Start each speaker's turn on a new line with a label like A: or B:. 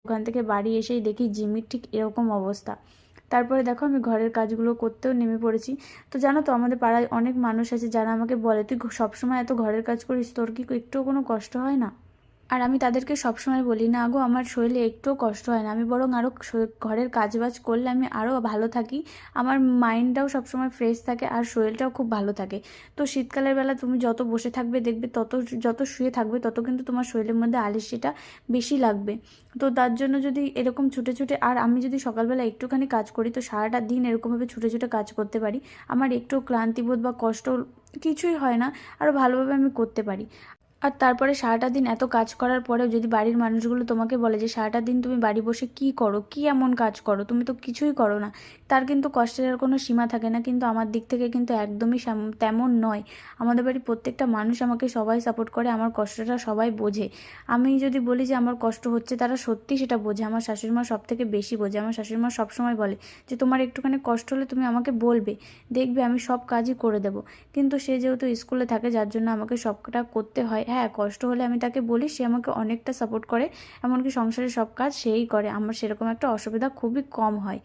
A: ওখান থেকে বাড়ি এসেই দেখি জিমির ঠিক এরকম অবস্থা। তারপরে দেখো আমি ঘরের কাজগুলো করতেও নেমে পড়েছি। তো জানো তো আমাদের পাড়ায় অনেক মানুষ আছে যারা আমাকে বলে, তুই সবসময় এত ঘরের কাজ করিস, তোর কি একটুও কোনো কষ্ট হয় না? আর আমি তাদেরকে সবসময় বলি, না গো, আমার শরীরে একটুও কষ্ট হয় না, আমি বরং আরও ঘরের কাজবাজ করলে আমি আরও ভালো থাকি, আমার মাইন্ডটাও সবসময় ফ্রেশ থাকে আর শরীরটাও খুব ভালো থাকে। তো শীতকালের বেলা তুমি যত বসে থাকবে দেখবে, যত শুয়ে থাকবে তত কিন্তু তোমার শরীরের মধ্যে আলস্যিটা বেশি লাগবে। তো তার জন্য যদি এরকম ছুটে ছুটে, আর আমি যদি সকালবেলা একটুখানি কাজ করি তো সারাটা দিন এরকমভাবে ছুটে ছুটে কাজ করতে পারি, আমার একটু ক্লান্তিবোধ বা কষ্ট কিছুই হয় না, আরও ভালোভাবে আমি করতে পারি। আর তারপরে সারাটা দিন এত কাজ করার পরেও যদি বাড়ির মানুষগুলো তোমাকে বলে যে সারাটা দিন তুমি বাড়ি বসে কী করো, কী এমন কাজ করো, তুমি তো কিছুই করো না, তার কিন্তু কষ্টের আর কোনো সীমা থাকে না। কিন্তু আমার দিক থেকে কিন্তু একদমই তেমন নয়। আমাদের বাড়ির প্রত্যেকটা মানুষ আমাকে সবাই সাপোর্ট করে, আমার কষ্টটা সবাই বোঝে। আমি যদি বলি যে আমার কষ্ট হচ্ছে, তারা সত্যি সেটা বোঝে। আমার শাশুড়িমা সব থেকে বেশি বোঝে। আমার শাশুড়িমা সবসময় বলে যে তোমার একটুখানি কষ্ট হলে তুমি আমাকে বলবে, দেখবে আমি সব কাজই করে দেবো। কিন্তু সে যেহেতু স্কুলে থাকে, যার জন্য আমাকে সবটা করতে হয়। হ্যাঁ, কষ্ট হলে আমি তাকে বলি, সে আমাকে অনেকটা সাপোর্ট করে, এমনকি সংসারের সব কাজ সেই করে, আমার সেরকম একটা অসুবিধা খুবই কম হয়।